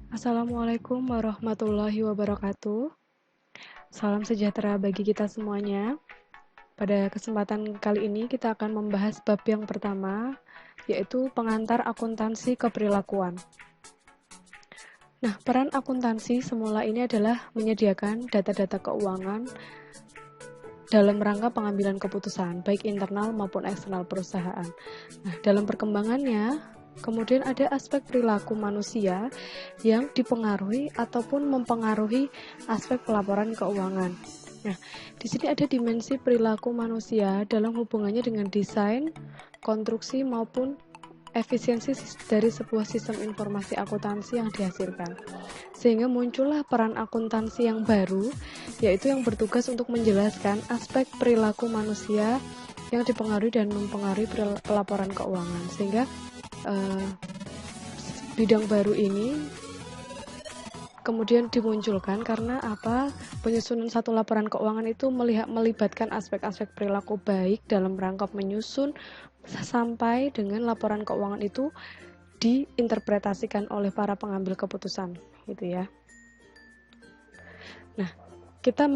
Assalamualaikum warahmatullahi wabarakatuh. Salam sejahtera bagi kita semuanya. Pada kesempatan kali ini kita akan membahas bab yang pertama, yaitu pengantar akuntansi keperilakuan. Nah, peran akuntansi semula ini adalah menyediakan data-data keuangan dalam rangka pengambilan keputusan, baik internal maupun eksternal perusahaan. Nah, dalam perkembangannya, kemudian ada aspek perilaku manusia yang dipengaruhi ataupun mempengaruhi aspek pelaporan keuangan. Nah, di sini ada dimensi perilaku manusia dalam hubungannya dengan desain, konstruksi maupun efisiensi dari sebuah sistem informasi akuntansi yang dihasilkan. Sehingga muncullah peran akuntansi yang baru, yaitu yang bertugas untuk menjelaskan aspek perilaku manusia yang dipengaruhi dan mempengaruhi pelaporan keuangan. Sehingga bidang baru ini kemudian dimunculkan karena penyusunan satu laporan keuangan itu melibatkan aspek-aspek perilaku baik dalam rangka menyusun sampai dengan laporan keuangan itu diinterpretasikan oleh para pengambil keputusan, gitu ya. Nah, kita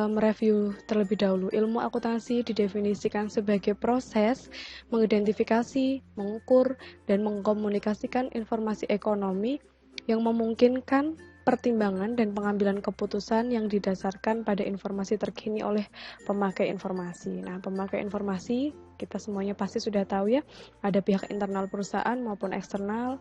mereview terlebih dahulu. Ilmu akuntansi didefinisikan sebagai proses mengidentifikasi, mengukur, dan mengkomunikasikan informasi ekonomi yang memungkinkan pertimbangan dan pengambilan keputusan yang didasarkan pada informasi terkini oleh pemakai informasi. Nah, pemakai informasi kita semuanya pasti sudah tahu ya, ada pihak internal perusahaan maupun eksternal.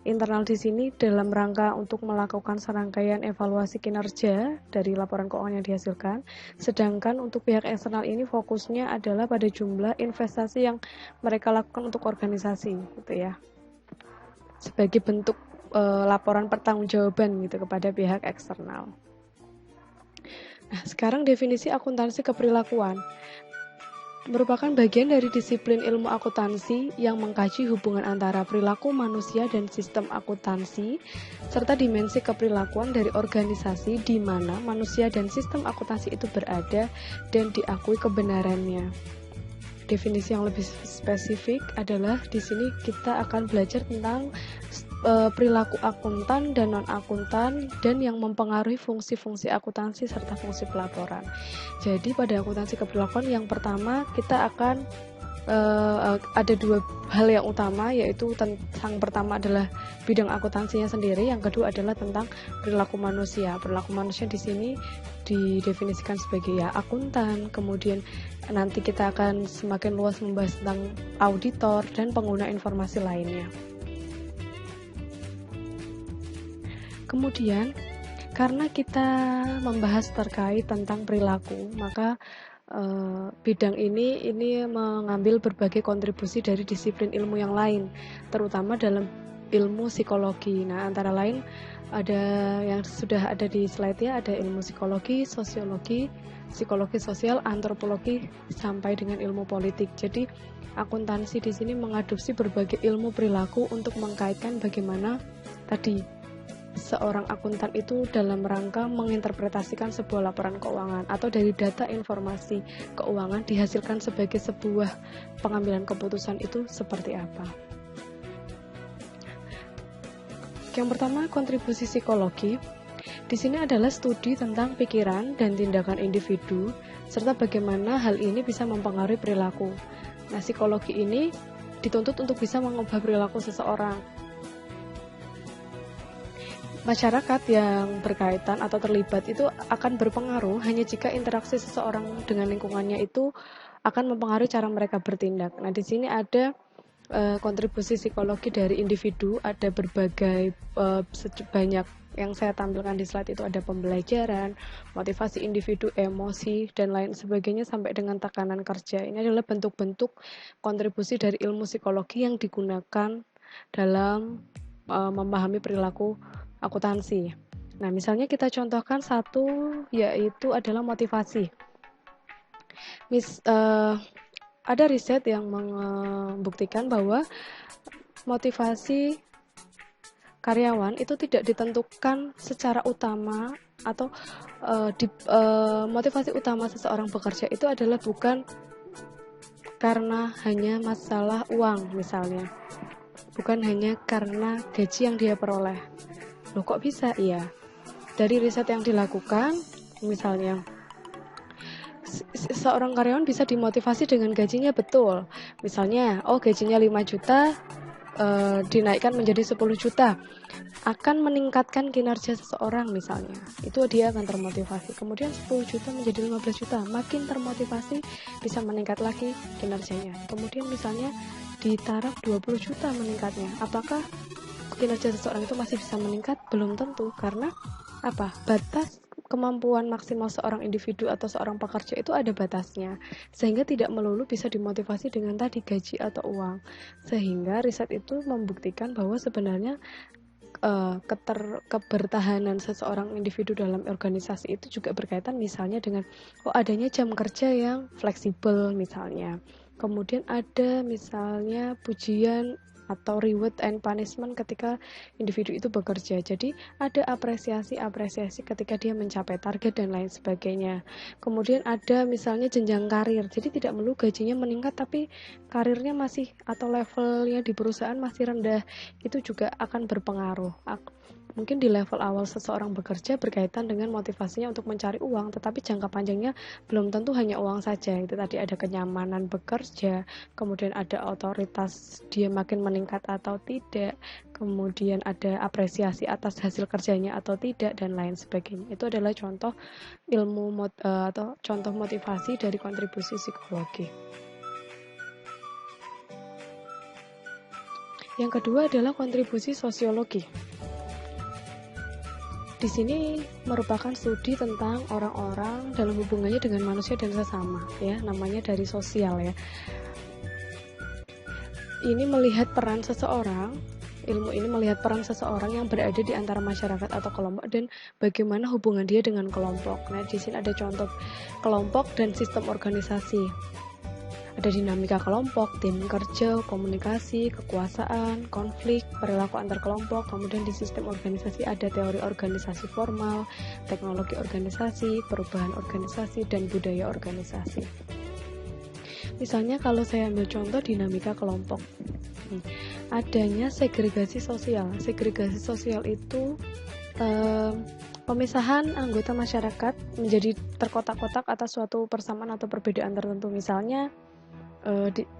Internal di sini dalam rangka untuk melakukan serangkaian evaluasi kinerja dari laporan keuangan yang dihasilkan, sedangkan untuk pihak eksternal ini fokusnya adalah pada jumlah investasi yang mereka lakukan untuk organisasi, gitu ya. Sebagai bentuk laporan pertanggungjawaban gitu kepada pihak eksternal. Nah, sekarang definisi akuntansi keperilakuan merupakan bagian dari disiplin ilmu akuntansi yang mengkaji hubungan antara perilaku manusia dan sistem akuntansi, serta dimensi keperilakuan dari organisasi di mana manusia dan sistem akuntansi itu berada dan diakui kebenarannya. Definisi yang lebih spesifik adalah di sini kita akan belajar tentang perilaku akuntan dan non-akuntan dan yang mempengaruhi fungsi-fungsi akuntansi serta fungsi pelaporan. Jadi pada akuntansi keperilakuan yang pertama kita akan ada dua hal yang utama, yaitu yang pertama adalah bidang akuntansinya sendiri, yang kedua adalah tentang perilaku manusia. Perilaku manusia di sini didefinisikan sebagai ya akuntan, kemudian nanti kita akan semakin luas membahas tentang auditor dan pengguna informasi lainnya. Kemudian karena kita membahas terkait tentang perilaku, maka bidang ini mengambil berbagai kontribusi dari disiplin ilmu yang lain, terutama dalam ilmu psikologi. Nah, antara lain ada yang sudah ada di slide ya, ada ilmu psikologi, sosiologi, psikologi sosial, antropologi, sampai dengan ilmu politik. Jadi akuntansi di sini mengadopsi berbagai ilmu perilaku untuk mengkaitkan bagaimana tadi seorang akuntan itu dalam rangka menginterpretasikan sebuah laporan keuangan atau dari data informasi keuangan dihasilkan sebagai sebuah pengambilan keputusan itu seperti apa. Yang pertama, kontribusi psikologi. Di sini adalah studi tentang pikiran dan tindakan individu serta bagaimana hal ini bisa mempengaruhi perilaku. Nah, psikologi ini dituntut untuk bisa mengubah perilaku seseorang. Masyarakat yang berkaitan atau terlibat itu akan berpengaruh hanya jika interaksi seseorang dengan lingkungannya itu akan mempengaruhi cara mereka bertindak. Nah, di sini ada kontribusi psikologi dari individu, ada berbagai banyak yang saya tampilkan di slide itu, ada pembelajaran, motivasi individu, emosi, dan lain sebagainya sampai dengan tekanan kerja. Ini adalah bentuk-bentuk kontribusi dari ilmu psikologi yang digunakan dalam memahami perilaku akuntansi. Nah, misalnya kita contohkan satu, yaitu adalah motivasi. Ada riset yang membuktikan bahwa motivasi karyawan itu tidak ditentukan secara utama atau motivasi utama seseorang bekerja itu adalah bukan karena hanya masalah uang misalnya. bukan hanya karena gaji yang dia peroleh. Loh kok bisa? Iya, dari riset yang dilakukan, misalnya seorang karyawan bisa dimotivasi dengan gajinya, betul. Misalnya, gajinya 5 juta, dinaikkan menjadi 10 juta, akan meningkatkan kinerja seseorang misalnya. Itu dia akan termotivasi. Kemudian 10 juta menjadi 15 juta, makin termotivasi, bisa meningkat lagi kinerjanya. Kemudian misalnya di taraf 20 juta meningkatnya. Apakah kinerja seseorang itu masih bisa meningkat? Belum tentu, karena batas kemampuan maksimal seorang individu atau seorang pekerja itu ada batasnya, sehingga tidak melulu bisa dimotivasi dengan tadi gaji atau uang. Sehingga riset itu membuktikan bahwa sebenarnya kebertahanan seseorang individu dalam organisasi itu juga berkaitan misalnya dengan adanya jam kerja yang fleksibel misalnya. Kemudian ada misalnya pujian atau reward and punishment ketika individu itu bekerja. Jadi ada apresiasi ketika dia mencapai target dan lain sebagainya. Kemudian ada misalnya jenjang karir. Jadi tidak melulu gajinya meningkat tapi karirnya masih atau levelnya di perusahaan masih rendah. Itu juga akan berpengaruh. Mungkin di level awal seseorang bekerja berkaitan dengan motivasinya untuk mencari uang, tetapi jangka panjangnya belum tentu hanya uang saja. Itu tadi ada kenyamanan bekerja, kemudian ada otoritas dia makin meningkat atau tidak, kemudian ada apresiasi atas hasil kerjanya atau tidak, dan lain sebagainya. Itu adalah contoh atau contoh motivasi dari kontribusi psikologi. Yang kedua adalah kontribusi sosiologi. Di sini merupakan studi tentang orang-orang dalam hubungannya dengan manusia dan sesama, ya, namanya dari sosial, ya. Ini melihat peran seseorang, ilmu ini melihat peran seseorang yang berada di antara masyarakat atau kelompok dan bagaimana hubungan dia dengan kelompok. Nah, di sini ada contoh kelompok dan sistem organisasi. Ada dinamika kelompok, tim kerja, komunikasi, kekuasaan, konflik, perilaku antar kelompok. Kemudian di sistem organisasi ada teori organisasi formal, teknologi organisasi, perubahan organisasi, dan budaya organisasi. Misalnya kalau saya ambil contoh dinamika kelompok, adanya segregasi sosial. Segregasi sosial itu pemisahan anggota masyarakat menjadi terkotak-kotak atas suatu persamaan atau perbedaan tertentu. Misalnya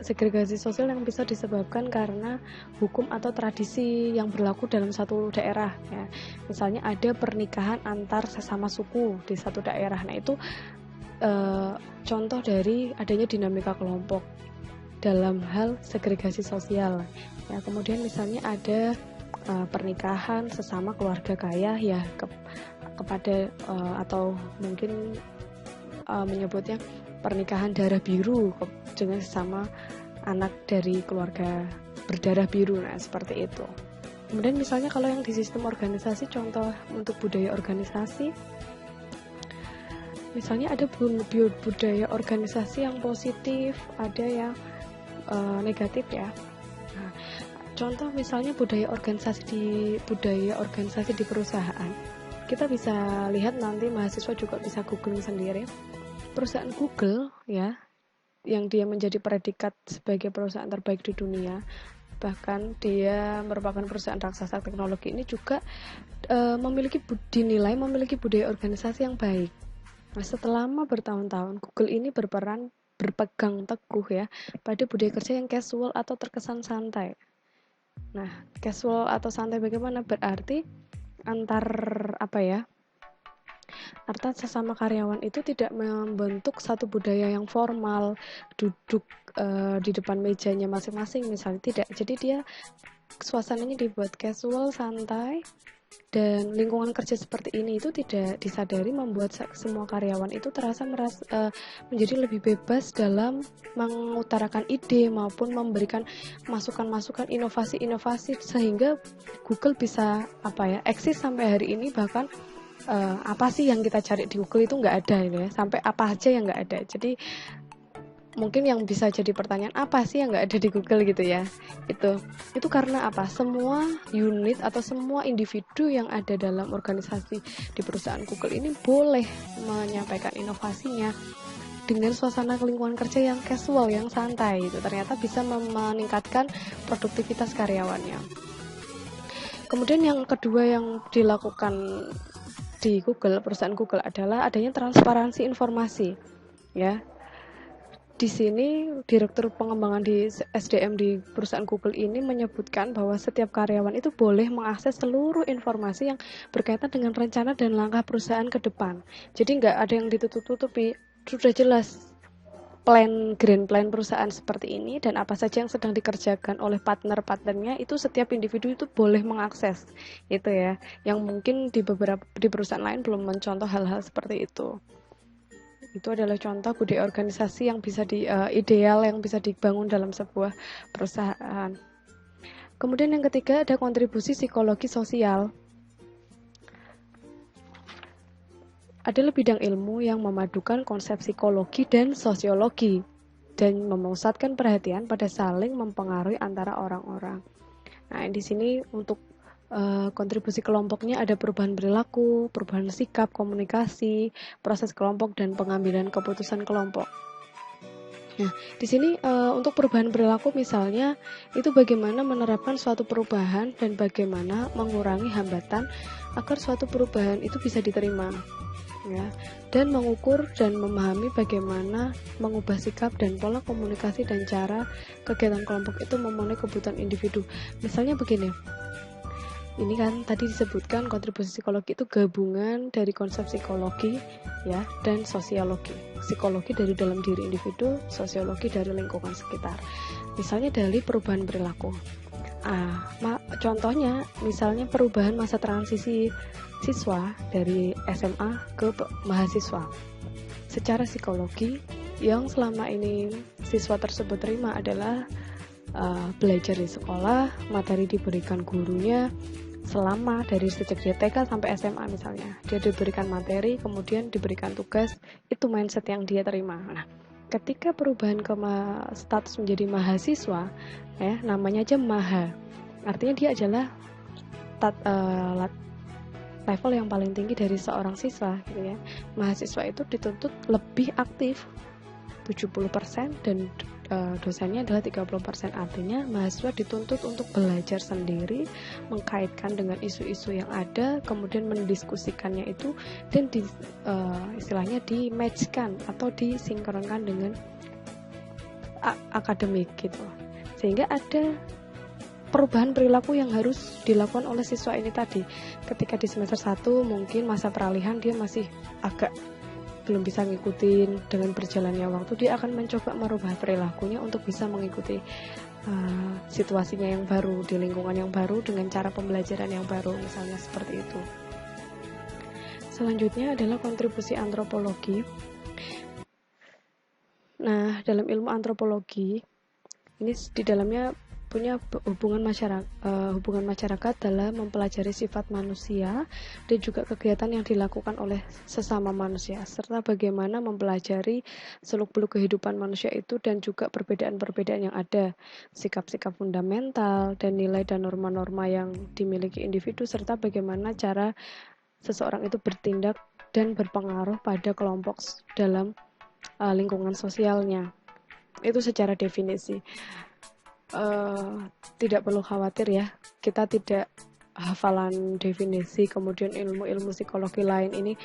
segregasi sosial yang bisa disebabkan karena hukum atau tradisi yang berlaku dalam satu daerah, ya. Misalnya ada pernikahan antar sesama suku di satu daerah. Nah, itu contoh dari adanya dinamika kelompok dalam hal segregasi sosial, ya. Kemudian misalnya ada pernikahan sesama keluarga kaya, ya, kepada atau mungkin menyebutnya pernikahan darah biru dengan sesama anak dari keluarga berdarah biru. Nah, seperti itu. Kemudian misalnya kalau yang di sistem organisasi, contoh untuk budaya organisasi, misalnya ada budaya organisasi yang positif, ada yang negatif, ya. Nah, contoh misalnya budaya organisasi di perusahaan. Kita bisa lihat nanti, mahasiswa juga bisa googling sendiri. Perusahaan Google, ya, yang dia menjadi predikat sebagai perusahaan terbaik di dunia, bahkan dia merupakan perusahaan raksasa teknologi, ini juga dinilai memiliki budaya organisasi yang baik. Nah, setelah bertahun-tahun Google ini berpegang teguh, ya, pada budaya kerja yang casual atau terkesan santai. Nah, casual atau santai bagaimana? Berarti antar sesama karyawan itu tidak membentuk satu budaya yang formal, duduk di depan mejanya masing-masing misalnya, tidak. Jadi dia suasananya dibuat casual, santai, dan lingkungan kerja seperti ini itu tidak disadari membuat semua karyawan itu menjadi lebih bebas dalam mengutarakan ide maupun memberikan masukan-masukan, inovasi-inovasi, sehingga Google bisa eksis sampai hari ini. Bahkan apa sih yang kita cari di Google itu nggak ada, ya, sampai apa aja yang nggak ada. Jadi mungkin yang bisa jadi pertanyaan, apa sih yang nggak ada di Google gitu, ya. Itu karena apa? Semua unit atau semua individu yang ada dalam organisasi di perusahaan Google ini boleh menyampaikan inovasinya, dengan suasana lingkungan kerja yang casual, yang santai itu ternyata bisa meningkatkan produktivitas karyawannya. Kemudian yang kedua yang dilakukan di Google, perusahaan Google adalah adanya transparansi informasi, ya. Di sini Direktur Pengembangan di SDM di perusahaan Google ini menyebutkan bahwa setiap karyawan itu boleh mengakses seluruh informasi yang berkaitan dengan rencana dan langkah perusahaan ke depan. Jadi nggak ada yang ditutup-tutupi, sudah jelas grand plan perusahaan seperti ini dan apa saja yang sedang dikerjakan oleh partner-partnernya, itu setiap individu itu boleh mengakses itu ya, yang mungkin di perusahaan lain belum mencontoh hal-hal seperti itu. Itu adalah contoh budaya organisasi yang bisa ideal yang bisa dibangun dalam sebuah perusahaan. Kemudian yang ketiga ada kontribusi psikologi sosial. Adalah bidang ilmu yang memadukan konsep psikologi dan sosiologi dan memusatkan perhatian pada saling mempengaruhi antara orang-orang. Nah, di sini untuk kontribusi kelompoknya ada perubahan perilaku, perubahan sikap, komunikasi, proses kelompok, dan pengambilan keputusan kelompok. Nah, di sini untuk perubahan perilaku misalnya itu bagaimana menerapkan suatu perubahan dan bagaimana mengurangi hambatan agar suatu perubahan itu bisa diterima, ya. Dan mengukur dan memahami bagaimana mengubah sikap dan pola komunikasi dan cara kegiatan kelompok itu memenuhi kebutuhan individu. Misalnya begini. Ini kan tadi disebutkan kontribusi psikologi itu gabungan dari konsep psikologi ya dan sosiologi. Psikologi dari dalam diri individu, sosiologi dari lingkungan sekitar. Misalnya dari perubahan perilaku. Contohnya misalnya perubahan masa transisi siswa dari SMA ke mahasiswa. Secara psikologi yang selama ini siswa tersebut terima adalah belajar di sekolah, materi diberikan gurunya selama dari sejak dia TK sampai SMA misalnya. Dia diberikan materi, kemudian diberikan tugas, itu mindset yang dia terima. Nah, ketika perubahan ke status menjadi mahasiswa, ya namanya aja maha. Artinya dia adalah level yang paling tinggi dari seorang siswa gitu ya. Mahasiswa itu dituntut lebih aktif 70% dan dosennya adalah 30%. Artinya mahasiswa dituntut untuk belajar sendiri, mengkaitkan dengan isu-isu yang ada, kemudian mendiskusikannya itu dan istilahnya di-matchkan atau disinkronkan dengan akademik gitu. Sehingga ada perubahan perilaku yang harus dilakukan oleh siswa ini tadi. Ketika di semester 1 mungkin masa peralihan dia masih agak belum bisa ngikutin, dengan berjalannya waktu dia akan mencoba merubah perilakunya untuk bisa mengikuti situasinya yang baru, di lingkungan yang baru, dengan cara pembelajaran yang baru, misalnya seperti itu. Selanjutnya adalah kontribusi antropologi. Nah, dalam ilmu antropologi ini di dalamnya punya hubungan masyarakat dalam mempelajari sifat manusia dan juga kegiatan yang dilakukan oleh sesama manusia, serta bagaimana mempelajari seluk-beluk kehidupan manusia itu dan juga perbedaan-perbedaan yang ada, sikap-sikap fundamental dan nilai dan norma-norma yang dimiliki individu, serta bagaimana cara seseorang itu bertindak dan berpengaruh pada kelompok dalam lingkungan sosialnya. Itu secara definisi. Tidak perlu khawatir ya, kita tidak hafalan definisi kemudian ilmu-ilmu psikologi lain ini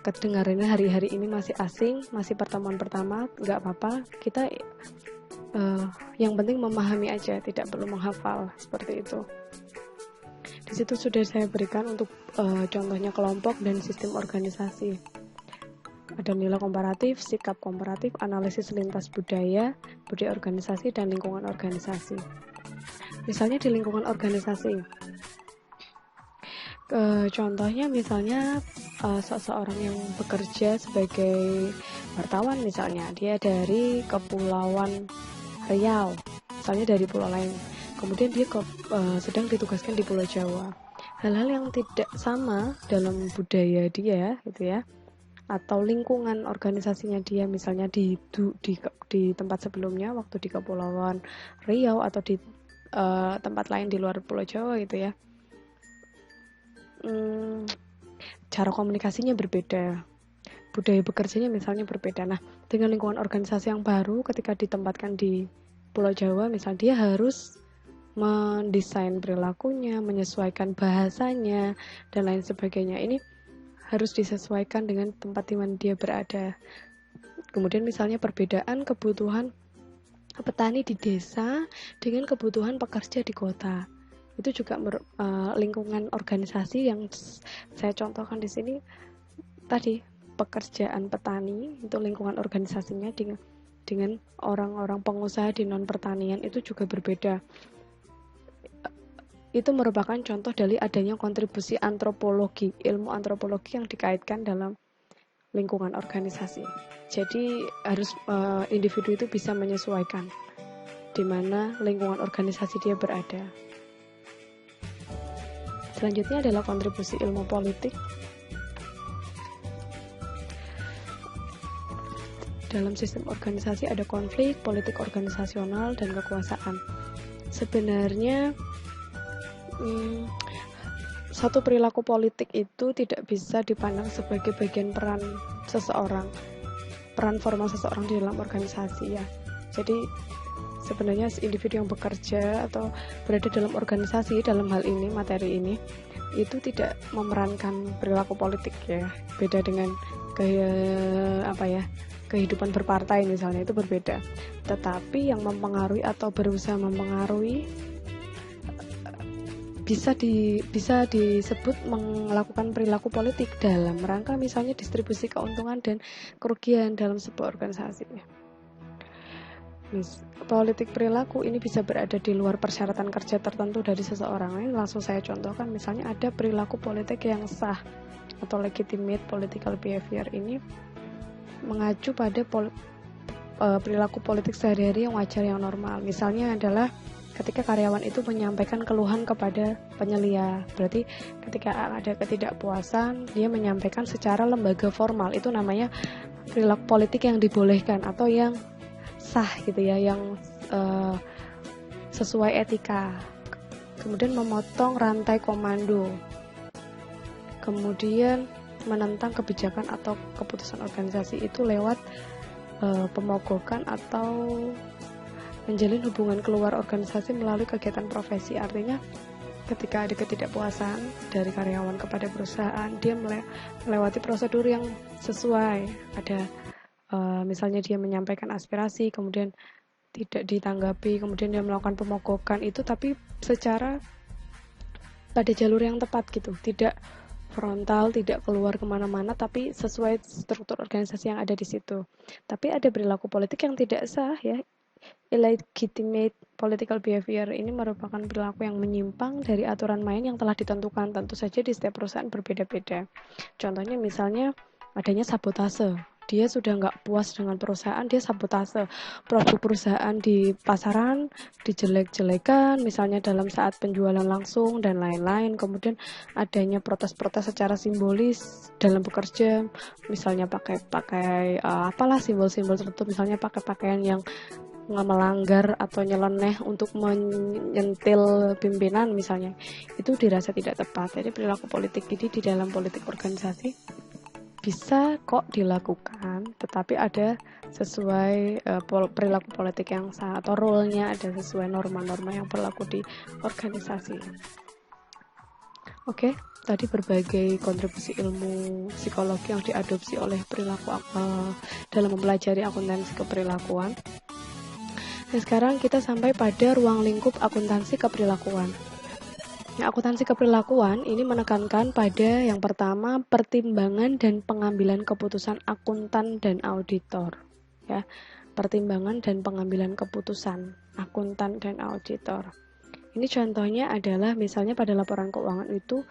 kedengarannya hari-hari ini masih asing, masih pertemuan pertama, nggak apa-apa, kita yang penting memahami aja, tidak perlu menghafal seperti itu. Di situ sudah saya berikan untuk contohnya kelompok dan sistem organisasi. Ada nilai komparatif, sikap komparatif, analisis lintas budaya organisasi, dan lingkungan organisasi. Misalnya di lingkungan organisasi, contohnya misalnya seseorang yang bekerja sebagai wartawan misalnya, dia dari Kepulauan Riau, misalnya dari pulau lain, kemudian dia sedang ditugaskan di Pulau Jawa. Hal-hal yang tidak sama dalam budaya dia gitu ya, atau lingkungan organisasinya dia, misalnya di tempat sebelumnya waktu di Kepulauan Riau atau di tempat lain di luar Pulau Jawa gitu ya, cara komunikasinya berbeda, budaya bekerjanya misalnya berbeda. Nah, dengan lingkungan organisasi yang baru, ketika ditempatkan di Pulau Jawa, misal dia harus mendesain perilakunya, menyesuaikan bahasanya, dan lain sebagainya. Ini harus disesuaikan dengan tempat di mana dia berada. Kemudian misalnya perbedaan kebutuhan petani di desa dengan kebutuhan pekerja di kota. Itu juga lingkungan organisasi yang saya contohkan di sini tadi, pekerjaan petani itu lingkungan organisasinya dengan orang-orang pengusaha di non pertanian itu juga berbeda. Itu merupakan contoh dari adanya kontribusi antropologi, ilmu antropologi yang dikaitkan dalam lingkungan organisasi. Jadi harus individu itu bisa menyesuaikan di mana lingkungan organisasi dia berada. Selanjutnya adalah kontribusi ilmu politik. Dalam sistem organisasi ada konflik, politik organisasional, dan kekuasaan. Sebenarnya satu perilaku politik itu tidak bisa dipandang sebagai bagian peran seseorang, peran formal seseorang di dalam organisasi ya. Jadi sebenarnya individu yang bekerja atau berada dalam organisasi dalam hal ini, materi ini, itu tidak memerankan perilaku politik ya. Beda dengan kehidupan berpartai misalnya, itu berbeda. Tetapi yang mempengaruhi atau berusaha mempengaruhi bisa disebut melakukan perilaku politik dalam rangka misalnya distribusi keuntungan dan kerugian dalam sebuah organisasi. Politik perilaku ini bisa berada di luar persyaratan kerja tertentu dari seseorang. Ini langsung saya contohkan, misalnya ada perilaku politik yang sah atau legitimate political behavior. Ini mengacu pada perilaku politik sehari-hari yang wajar, yang normal. Misalnya adalah ketika karyawan itu menyampaikan keluhan kepada penyelia, berarti ketika ada ketidakpuasan, dia menyampaikan secara lembaga formal, itu namanya perilaku politik yang dibolehkan atau yang sah gitu ya, yang sesuai etika. Kemudian memotong rantai komando, kemudian menentang kebijakan atau keputusan organisasi itu lewat pemogokan atau menjalin hubungan keluar organisasi melalui kegiatan profesi. Artinya ketika ada ketidakpuasan dari karyawan kepada perusahaan, dia melewati prosedur yang sesuai. Ada misalnya dia menyampaikan aspirasi, kemudian tidak ditanggapi, kemudian dia melakukan pemogokan itu, tapi secara pada jalur yang tepat gitu, tidak frontal, tidak keluar kemana-mana, tapi sesuai struktur organisasi yang ada di situ. Tapi ada perilaku politik yang tidak sah ya. Illegitimate political behavior ini merupakan perilaku yang menyimpang dari aturan main yang telah ditentukan. Tentu saja di setiap perusahaan berbeda-beda. Contohnya misalnya adanya sabotase. Dia sudah nggak puas dengan perusahaan, dia sabotase produk perusahaan di pasaran, dijelek-jelekan, misalnya dalam saat penjualan langsung dan lain-lain. Kemudian adanya protes-protes secara simbolis dalam bekerja, misalnya pakai apalah simbol-simbol tertentu, misalnya pakai pakaian yang melanggar atau nyeleneh untuk menyentil pimpinan misalnya, itu dirasa tidak tepat. Jadi perilaku politik ini di dalam politik organisasi bisa kok dilakukan, tetapi ada sesuai perilaku politik yang sah, atau role-nya ada sesuai norma-norma yang berlaku di organisasi. Oke, tadi berbagai kontribusi ilmu psikologi yang diadopsi oleh perilaku dalam mempelajari akuntansi keperilakuan. Dan sekarang kita sampai pada ruang lingkup akuntansi keperilakuan. Nah, akuntansi keperilakuan ini menekankan pada yang pertama, pertimbangan dan pengambilan keputusan akuntan dan auditor. Ya, pertimbangan dan pengambilan keputusan akuntan dan auditor. Ini contohnya adalah misalnya pada laporan keuangan itu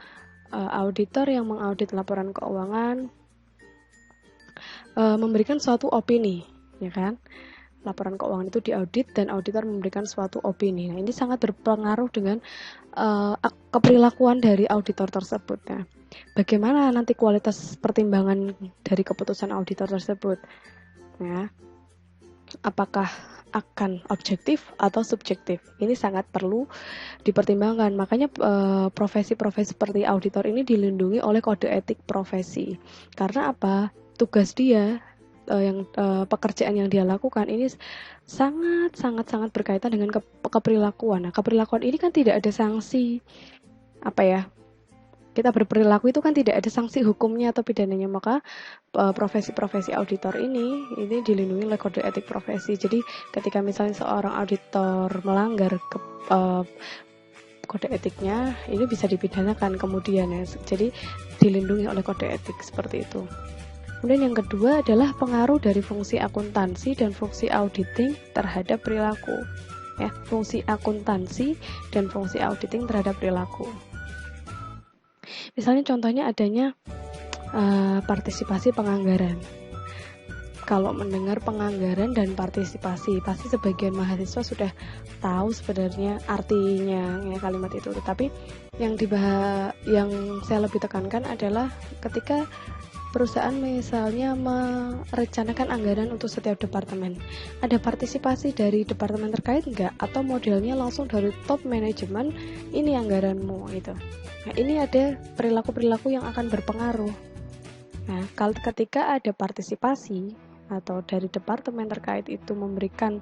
auditor yang mengaudit laporan keuangan memberikan suatu opini, ya kan? Laporan keuangan itu diaudit dan auditor memberikan suatu opini. Nah, ini sangat berpengaruh dengan keperilakuan dari auditor tersebut. Nah, bagaimana nanti kualitas pertimbangan dari keputusan auditor tersebut? Nah, apakah akan objektif atau subjektif? Ini sangat perlu dipertimbangkan. Makanya profesi-profesi seperti auditor ini dilindungi oleh kode etik profesi. Karena apa? Tugas dia pekerjaan yang dia lakukan ini sangat berkaitan dengan keperilakuan. Nah, keperilakuan ini kan tidak ada sanksi, apa ya, kita berperilaku itu kan tidak ada sanksi hukumnya atau pidananya, maka profesi-profesi auditor ini dilindungi oleh kode etik profesi. Jadi ketika misalnya seorang auditor melanggar kode etiknya, ini bisa dipidanakan kemudian ya. Jadi dilindungi oleh kode etik seperti itu. Kemudian yang kedua adalah pengaruh dari fungsi akuntansi dan fungsi auditing terhadap perilaku. Ya, fungsi akuntansi dan fungsi auditing terhadap perilaku. Misalnya contohnya adanya partisipasi penganggaran. Kalau mendengar penganggaran dan partisipasi, pasti sebagian mahasiswa sudah tahu sebenarnya artinya ya, kalimat itu. Tetapi yang saya lebih tekankan adalah ketika perusahaan misalnya merencanakan anggaran untuk setiap departemen, ada partisipasi dari departemen terkait enggak? Atau modelnya langsung dari top manajemen, ini anggaranmu gitu. Nah, ini ada perilaku-perilaku yang akan berpengaruh. Nah, ketika ada partisipasi atau dari departemen terkait itu memberikan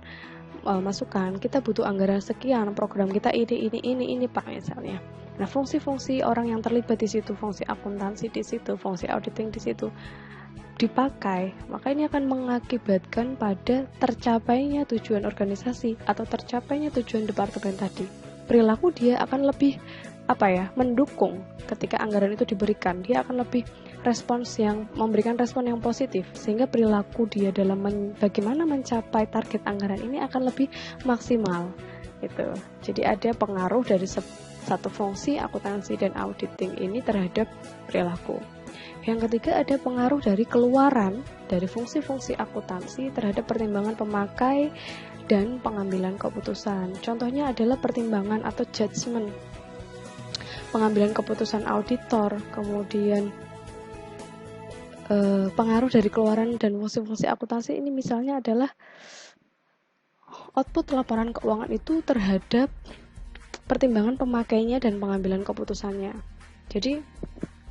masukan, kita butuh anggaran sekian, program kita ini Pak misalnya. Nah, fungsi-fungsi orang yang terlibat di situ, fungsi akuntansi di situ, fungsi auditing di situ dipakai, maka ini akan mengakibatkan pada tercapainya tujuan organisasi atau tercapainya tujuan departemen tadi. Perilaku dia akan lebih mendukung ketika anggaran itu diberikan. Dia akan lebih memberikan respon yang positif, sehingga perilaku dia dalam bagaimana mencapai target anggaran ini akan lebih maksimal gitu. Jadi ada pengaruh dari satu fungsi akuntansi dan auditing ini terhadap perilaku. Yang ketiga ada pengaruh dari keluaran dari fungsi-fungsi akuntansi terhadap pertimbangan pemakai dan pengambilan keputusan. Contohnya adalah pertimbangan atau judgement, pengambilan keputusan auditor, kemudian pengaruh dari keluaran dan fungsi-fungsi akuntansi ini misalnya adalah output laporan keuangan itu terhadap pertimbangan pemakainya dan pengambilan keputusannya. Jadi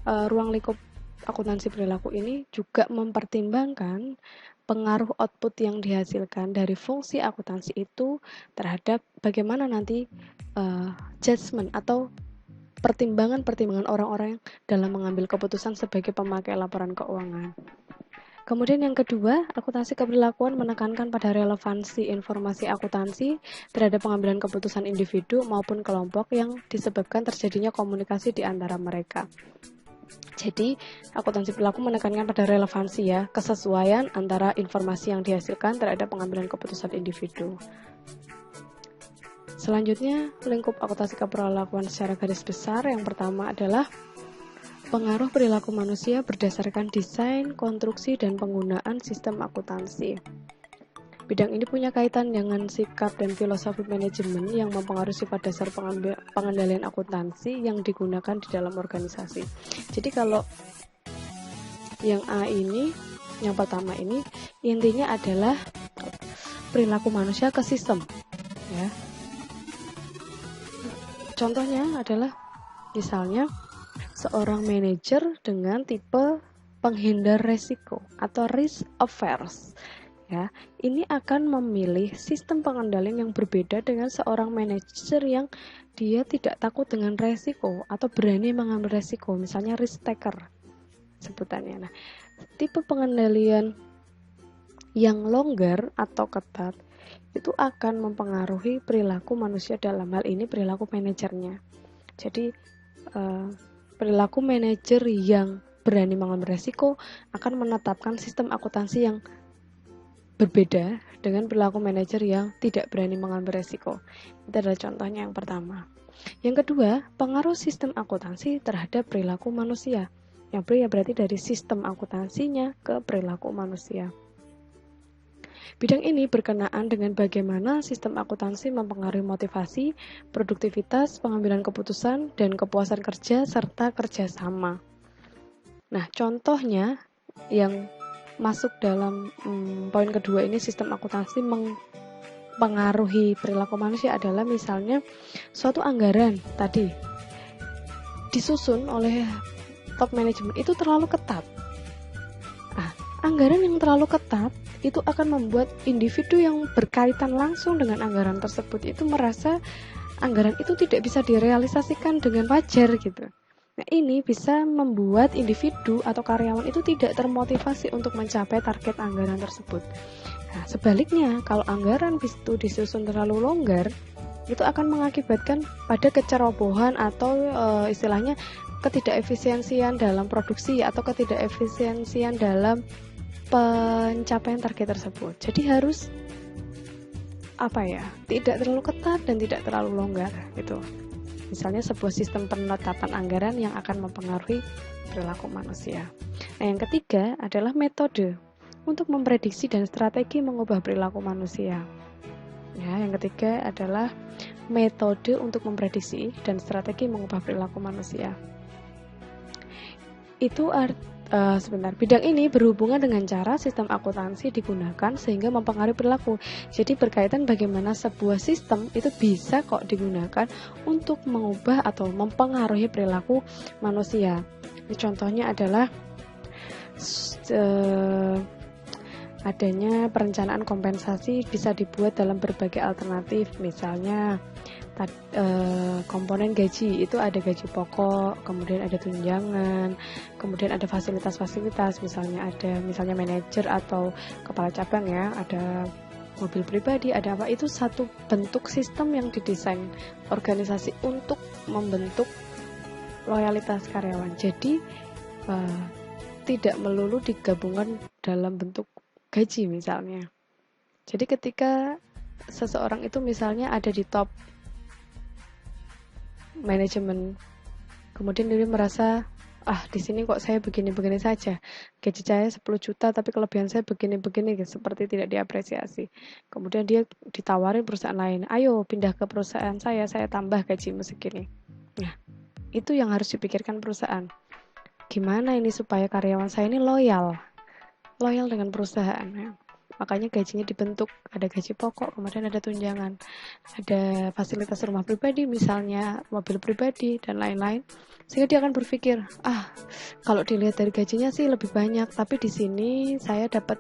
ruang lingkup akuntansi perilaku ini juga mempertimbangkan pengaruh output yang dihasilkan dari fungsi akuntansi itu terhadap bagaimana nanti judgement atau pertimbangan-pertimbangan orang-orang dalam mengambil keputusan sebagai pemakai laporan keuangan. Kemudian yang kedua, akuntansi keperilakuan menekankan pada relevansi informasi akuntansi terhadap pengambilan keputusan individu maupun kelompok yang disebabkan terjadinya komunikasi di antara mereka. Jadi, akuntansi perilaku menekankan pada relevansi ya, kesesuaian antara informasi yang dihasilkan terhadap pengambilan keputusan individu. Selanjutnya, lingkup akuntansi keperilakuan secara garis besar. Yang pertama adalah pengaruh perilaku manusia berdasarkan desain, konstruksi, dan penggunaan sistem akuntansi. Bidang ini punya kaitan dengan sikap dan filosofi manajemen yang mempengaruhi sifat dasar pengendalian akuntansi yang digunakan di dalam organisasi. Jadi kalau yang A ini, yang pertama ini, intinya adalah perilaku manusia ke sistem ya. Contohnya adalah misalnya seorang manajer dengan tipe penghindar resiko atau risk averse ya. Ini akan memilih sistem pengendalian yang berbeda dengan seorang manajer yang dia tidak takut dengan resiko atau berani mengambil resiko, misalnya risk taker sebutannya. Nah, tipe pengendalian yang longgar atau ketat itu akan mempengaruhi perilaku manusia, dalam hal ini perilaku manajernya. Jadi perilaku manajer yang berani mengambil resiko akan menetapkan sistem akuntansi yang berbeda dengan perilaku manajer yang tidak berani mengambil resiko. Itu adalah contohnya yang pertama. Yang kedua, pengaruh sistem akuntansi terhadap perilaku manusia. Yang berarti dari sistem akuntansinya ke perilaku manusia. Bidang ini berkenaan dengan bagaimana sistem akuntansi mempengaruhi motivasi, produktivitas, pengambilan keputusan, dan kepuasan kerja, serta kerjasama. Nah, contohnya yang masuk dalam poin kedua ini, sistem akuntansi mempengaruhi perilaku manusia adalah misalnya suatu anggaran tadi disusun oleh top manajemen itu terlalu ketat. Anggaran yang terlalu ketat itu akan membuat individu yang berkaitan langsung dengan anggaran tersebut itu merasa anggaran itu tidak bisa direalisasikan dengan wajar gitu. Nah, ini bisa membuat individu atau karyawan itu tidak termotivasi untuk mencapai target anggaran tersebut. Nah, sebaliknya, kalau anggaran itu disusun terlalu longgar, itu akan mengakibatkan pada kecerobohan atau istilahnya ketidakefisiensian dalam produksi atau ketidakefisiensian dalam pencapaian target tersebut. Jadi harus tidak terlalu ketat dan tidak terlalu longgar gitu. Misalnya sebuah sistem penetapan anggaran yang akan mempengaruhi perilaku manusia. Nah, yang ketiga adalah metode untuk memprediksi dan strategi mengubah perilaku manusia. Ya, yang ketiga adalah metode untuk memprediksi dan strategi mengubah perilaku manusia. Bidang ini berhubungan dengan cara sistem akuntansi digunakan sehingga mempengaruhi perilaku. Jadi berkaitan bagaimana sebuah sistem itu bisa kok digunakan untuk mengubah atau mempengaruhi perilaku manusia. Ini contohnya adalah adanya perencanaan kompensasi bisa dibuat dalam berbagai alternatif, misalnya komponen gaji itu ada gaji pokok, kemudian ada tunjangan, kemudian ada fasilitas-fasilitas, misalnya manajer atau kepala cabang ya, ada mobil pribadi, ada apa, itu satu bentuk sistem yang didesain organisasi untuk membentuk loyalitas karyawan. Jadi tidak melulu digabungkan dalam bentuk gaji misalnya. Jadi ketika seseorang itu misalnya ada di top manajemen, kemudian dia merasa di sini kok saya begini-begini saja, gaji saya 10 juta tapi kelebihan saya begini-begini, seperti tidak diapresiasi. Kemudian dia ditawarin perusahaan lain, ayo pindah ke perusahaan saya tambah gajimu segini. Nah, itu yang harus dipikirkan perusahaan. Gimana ini supaya karyawan saya ini loyal dengan perusahaan ya. Makanya gajinya dibentuk, ada gaji pokok, kemudian ada tunjangan, ada fasilitas rumah pribadi, misalnya mobil pribadi, dan lain-lain. Sehingga dia akan berpikir, kalau dilihat dari gajinya sih lebih banyak, tapi di sini saya dapat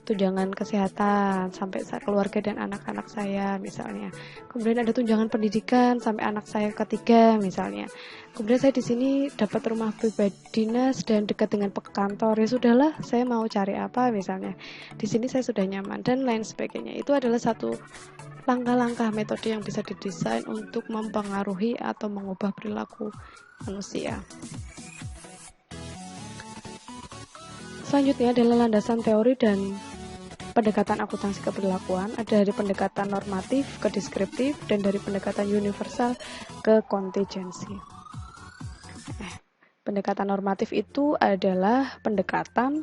tunjangan kesehatan sampai keluarga dan anak-anak saya misalnya. Kemudian ada tunjangan pendidikan sampai anak saya ketiga misalnya. Kemudian saya di sini dapat rumah pribadi dinas dan dekat dengan kantor. Ya sudahlah, saya mau cari apa misalnya. Di sini saya sudah nyaman dan lain sebagainya. Itu adalah satu langkah-langkah metode yang bisa didesain untuk mempengaruhi atau mengubah perilaku manusia. Selanjutnya adalah landasan teori dan pendekatan akuntansi keperilakuan. Ada dari pendekatan normatif ke deskriptif dan dari pendekatan universal ke kontingensi. Pendekatan normatif itu adalah pendekatan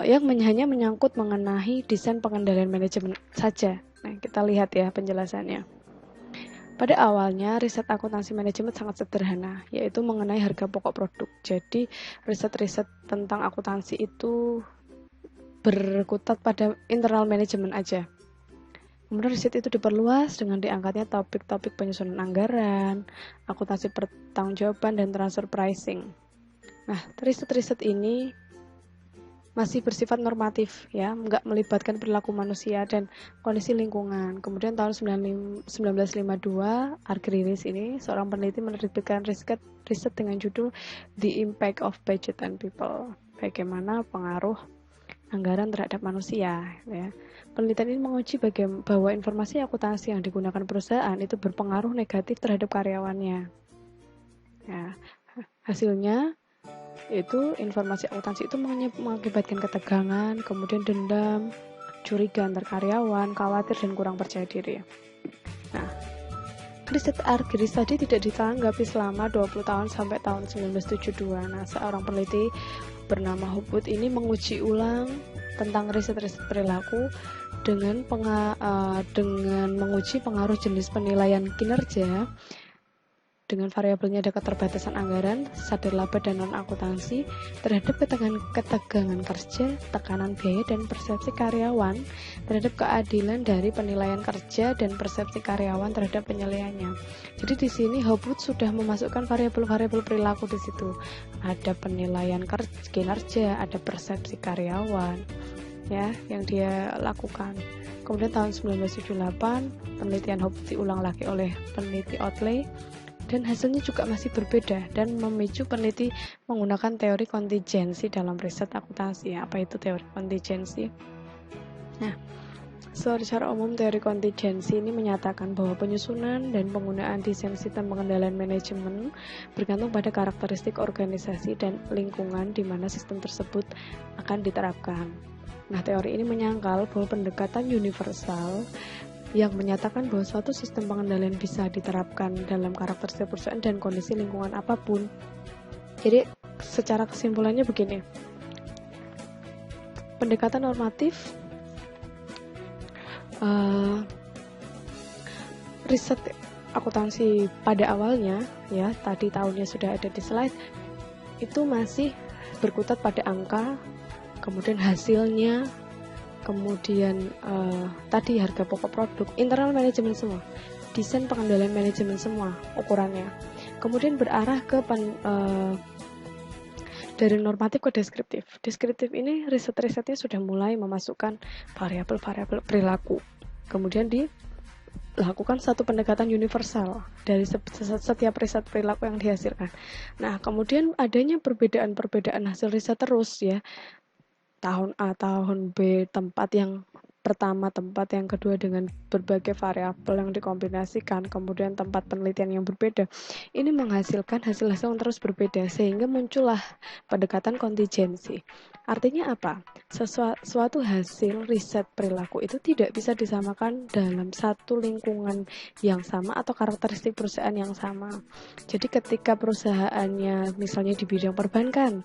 yang hanya menyangkut mengenai desain pengendalian manajemen saja. Nah, kita lihat ya penjelasannya. Pada awalnya, riset akuntansi manajemen sangat sederhana, yaitu mengenai harga pokok produk. Jadi, riset-riset tentang akuntansi itu berkutat pada internal manajemen aja. Kemudian riset itu diperluas dengan diangkatnya topik-topik penyusunan anggaran, akuntansi pertanggungjawaban, dan transfer pricing. Nah, riset-riset ini masih bersifat normatif ya, nggak melibatkan perilaku manusia dan kondisi lingkungan. Kemudian tahun 1952, Argyris ini seorang peneliti menerbitkan riset dengan judul The Impact of Budget and People, bagaimana pengaruh anggaran terhadap manusia ya. Penelitian ini menguji bahwa informasi akuntansi yang digunakan perusahaan itu berpengaruh negatif terhadap karyawannya ya. Hasilnya itu informasi akuntansi itu mengakibatkan ketegangan, kemudian dendam, curiga antar karyawan, khawatir dan kurang percaya diri. Nah, riset Argyris tadi tidak ditanggapi selama 20 tahun sampai tahun 1972. Nah, seorang peneliti bernama Hopwood ini menguji ulang tentang riset-riset perilaku dengan menguji pengaruh jenis penilaian kinerja dengan variabelnya ada keterbatasan anggaran, sadar laba dan non-akuntansi, terhadap ketegangan kerja, tekanan biaya, dan persepsi karyawan terhadap keadilan dari penilaian kerja dan persepsi karyawan terhadap penilaiannya. Jadi di sini Hopwood sudah memasukkan variabel-variabel perilaku di situ. Ada penilaian kinerja, ada persepsi karyawan, ya, yang dia lakukan. Kemudian tahun 1978, penelitian Hopwood diulang lagi oleh peneliti Oatley, dan hasilnya juga masih berbeda dan memicu peneliti menggunakan teori kontingensi dalam riset akuntansi. Apa itu teori kontingensi? Nah, secara umum teori kontingensi ini menyatakan bahwa penyusunan dan penggunaan desain sistem pengendalian manajemen bergantung pada karakteristik organisasi dan lingkungan di mana sistem tersebut akan diterapkan. Nah, teori ini menyangkal bahwa pendekatan universal yang menyatakan bahwa suatu sistem pengendalian bisa diterapkan dalam karakteristik perusahaan dan kondisi lingkungan apapun. Jadi, secara kesimpulannya begini. Pendekatan normatif, riset akuntansi pada awalnya, ya, tadi tahunnya sudah ada di slide, itu masih berkutat pada angka, kemudian hasilnya, kemudian tadi harga pokok produk, internal manajemen semua, desain pengendalian manajemen semua ukurannya. Kemudian berarah ke dari normatif ke deskriptif. Deskriptif ini riset-risetnya sudah mulai memasukkan variabel-variabel perilaku. Kemudian dilakukan satu pendekatan universal dari setiap riset perilaku yang dihasilkan. Nah, kemudian adanya perbedaan-perbedaan hasil riset terus, ya. Tahun A, tahun B, tempat yang pertama, tempat yang kedua dengan berbagai variabel yang dikombinasikan, kemudian tempat penelitian yang berbeda. Ini menghasilkan hasil-hasil yang terus berbeda sehingga muncullah pendekatan kontingensi. Artinya apa? Suatu hasil riset perilaku itu tidak bisa disamakan dalam satu lingkungan yang sama atau karakteristik perusahaan yang sama. Jadi ketika perusahaannya misalnya di bidang perbankan,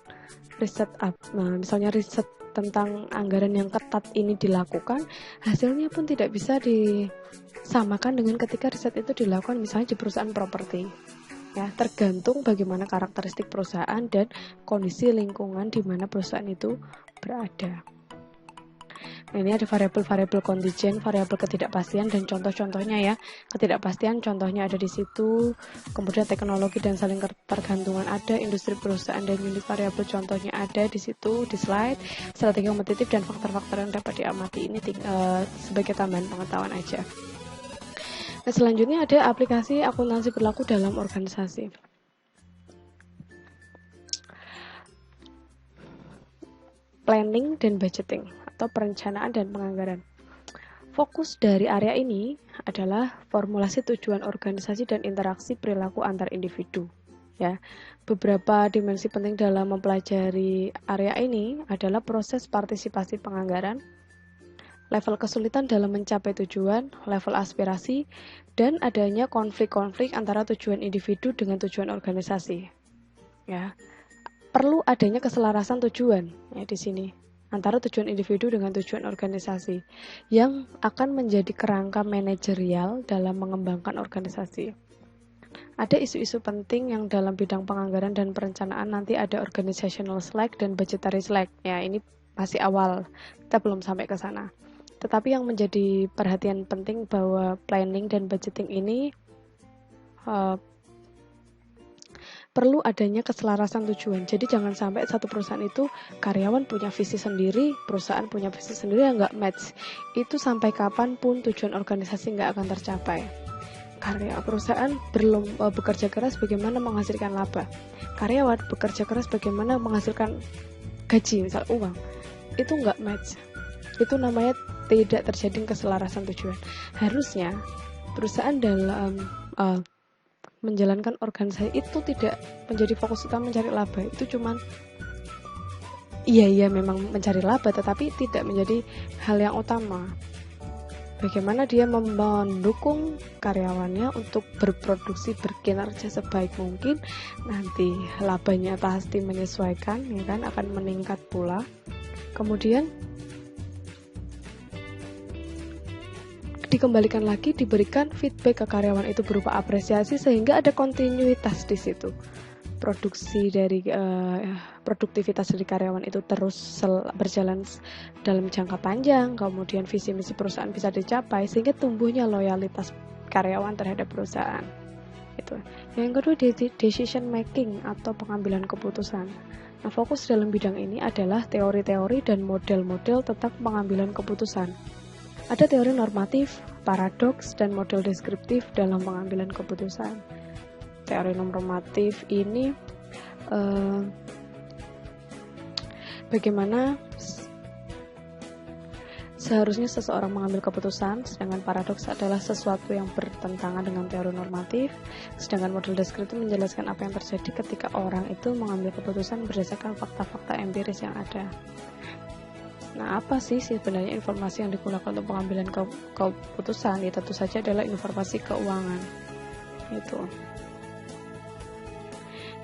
misalnya riset tentang anggaran yang ketat ini dilakukan, hasilnya pun tidak bisa disamakan dengan ketika riset itu dilakukan misalnya di perusahaan properti. Ya, tergantung bagaimana karakteristik perusahaan dan kondisi lingkungan di mana perusahaan itu berada. Nah, ini ada variabel-variabel kontingen, variabel ketidakpastian, dan contoh-contohnya, ya. Ketidakpastian contohnya ada di situ, kemudian teknologi dan saling tergantungan ada, industri perusahaan dan unit variabel contohnya ada di situ, di slide, strategi kompetitif dan faktor-faktor yang dapat diamati. Ini sebagai tambahan pengetahuan aja. Nah, selanjutnya ada aplikasi akuntansi berlaku dalam organisasi. Planning dan budgeting, atau perencanaan dan penganggaran. Fokus dari area ini adalah formulasi tujuan organisasi dan interaksi perilaku antar individu. Ya, beberapa dimensi penting dalam mempelajari area ini adalah proses partisipasi penganggaran, level kesulitan dalam mencapai tujuan, level aspirasi, dan adanya konflik-konflik antara tujuan individu dengan tujuan organisasi. Ya, perlu adanya keselarasan tujuan, ya, di sini antara tujuan individu dengan tujuan organisasi yang akan menjadi kerangka manajerial dalam mengembangkan organisasi. Ada isu-isu penting yang dalam bidang penganggaran dan perencanaan, nanti ada organizational slack dan budgetary slack. Ya, ini masih awal, kita belum sampai ke sana. Tetapi yang menjadi perhatian penting bahwa planning dan budgeting ini perlu adanya keselarasan tujuan. Jadi jangan sampai satu perusahaan itu karyawan punya visi sendiri, perusahaan punya visi sendiri yang nggak match. Itu sampai kapanpun tujuan organisasi nggak akan tercapai. Perusahaan bekerja keras bagaimana menghasilkan laba. Karyawan bekerja keras bagaimana menghasilkan gaji, misal uang. Itu nggak match. Itu namanya tidak terjadi keselarasan tujuan. Harusnya perusahaan dalam menjalankan organisasi itu tidak menjadi fokus utama mencari laba. Itu cuman iya memang mencari laba, tetapi tidak menjadi hal yang utama. Bagaimana dia mendukung karyawannya untuk berproduksi, berkinerja sebaik mungkin, nanti labanya pasti menyesuaikan, ya kan, akan meningkat pula. Kemudian dikembalikan lagi, diberikan feedback ke karyawan itu berupa apresiasi sehingga ada kontinuitas di situ. Produktivitas dari karyawan itu terus berjalan dalam jangka panjang, kemudian visi misi perusahaan bisa dicapai sehingga tumbuhnya loyalitas karyawan terhadap perusahaan. Itu. Yang kedua, decision making atau pengambilan keputusan. Nah, fokus dalam bidang ini adalah teori-teori dan model-model tentang pengambilan keputusan. Ada teori normatif, paradoks, dan model deskriptif dalam pengambilan keputusan. Teori normatif ini bagaimana seharusnya seseorang mengambil keputusan, sedangkan paradoks adalah sesuatu yang bertentangan dengan teori normatif, sedangkan model deskriptif menjelaskan apa yang terjadi ketika orang itu mengambil keputusan berdasarkan fakta-fakta empiris yang ada. Nah, apa sih sebenarnya informasi yang digunakan untuk pengambilan keputusan? Ya, tentu saja adalah informasi keuangan. Itu.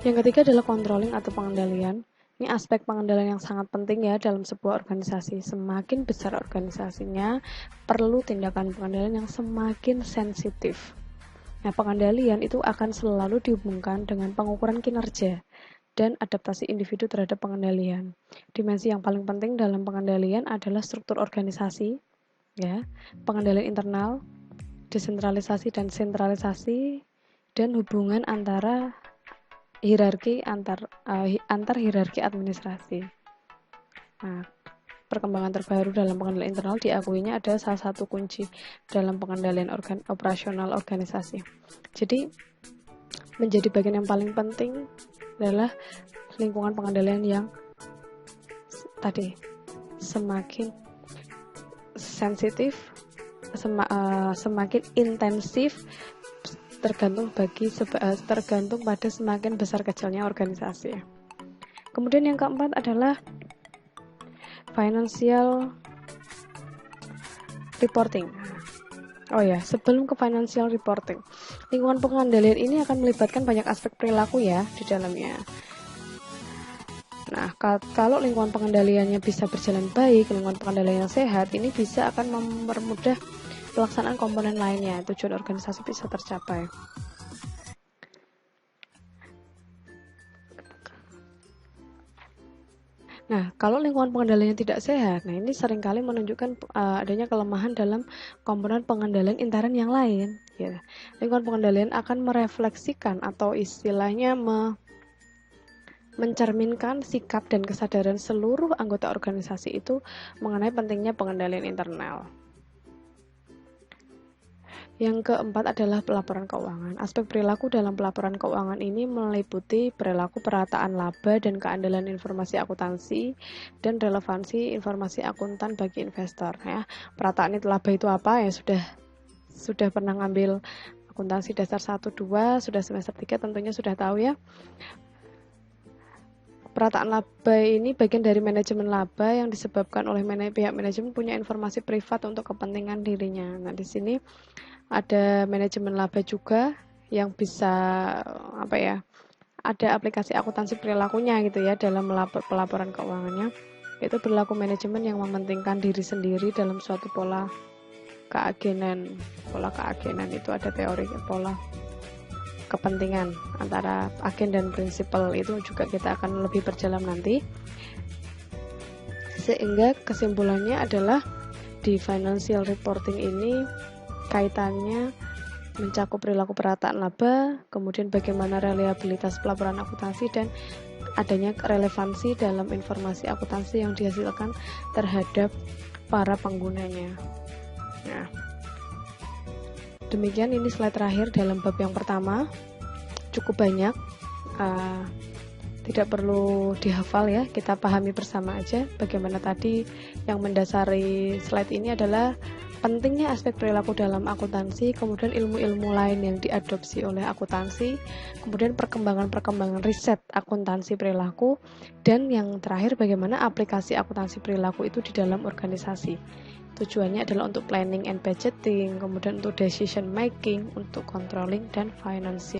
Yang ketiga adalah controlling atau pengendalian. Ini aspek pengendalian yang sangat penting ya dalam sebuah organisasi. Semakin besar organisasinya, perlu tindakan pengendalian yang semakin sensitif. Nah, pengendalian itu akan selalu dihubungkan dengan pengukuran kinerja dan adaptasi individu terhadap pengendalian. Dimensi yang paling penting dalam pengendalian adalah struktur organisasi, ya, pengendalian internal, desentralisasi dan sentralisasi, dan hubungan antara hierarki antar hierarki administrasi. Nah, perkembangan terbaru dalam pengendalian internal diakuinya ada salah satu kunci dalam pengendalian operasional organisasi. Jadi, menjadi bagian yang paling penting adalah lingkungan pengendalian yang tadi semakin sensitif, semakin intensif, tergantung pada semakin besar kecilnya organisasi. Kemudian yang keempat adalah financial reporting. Oh ya, sebelum ke financial reporting, lingkungan pengendalian ini akan melibatkan banyak aspek perilaku ya di dalamnya. Nah, kalau lingkungan pengendaliannya bisa berjalan baik, lingkungan pengendalian yang sehat, ini bisa akan mempermudah pelaksanaan komponen lainnya, tujuan organisasi bisa tercapai. Nah, kalau lingkungan pengendaliannya tidak sehat, nah ini seringkali menunjukkan adanya kelemahan dalam komponen pengendalian intern yang lain. Ya. Lingkungan pengendalian akan merefleksikan atau istilahnya mencerminkan sikap dan kesadaran seluruh anggota organisasi itu mengenai pentingnya pengendalian internal. Yang keempat adalah pelaporan keuangan. Aspek perilaku dalam pelaporan keuangan ini meliputi perilaku perataan laba dan keandalan informasi akuntansi dan relevansi informasi akuntan bagi investor. Ya, perataan laba itu apa? Ya sudah pernah ngambil akuntansi dasar 1-2, sudah semester 3 tentunya sudah tahu ya. Perataan laba ini bagian dari manajemen laba yang disebabkan oleh pihak manajemen punya informasi privat untuk kepentingan dirinya. Nah, di sini ada manajemen laba juga yang bisa ada aplikasi akuntansi perilakunya gitu ya dalam pelaporan keuangannya. Itu perilaku manajemen yang mementingkan diri sendiri dalam suatu pola keagenan. Pola keagenan itu ada teori pola kepentingan antara agen dan prinsipal, itu juga kita akan lebih perdalam nanti. Sehingga kesimpulannya adalah di financial reporting ini kaitannya mencakup perilaku perataan laba, kemudian bagaimana reliabilitas pelaporan akuntansi dan adanya relevansi dalam informasi akuntansi yang dihasilkan terhadap para penggunanya. Nah, demikian ini slide terakhir dalam bab yang pertama. Cukup banyak, tidak perlu dihafal ya, kita pahami bersama aja. Bagaimana tadi yang mendasari slide ini adalah pentingnya aspek perilaku dalam akuntansi, kemudian ilmu-ilmu lain yang diadopsi oleh akuntansi, kemudian perkembangan riset akuntansi perilaku, dan yang terakhir bagaimana aplikasi akuntansi perilaku itu di dalam organisasi. Tujuannya adalah untuk planning and budgeting, kemudian untuk decision making, untuk controlling dan financing.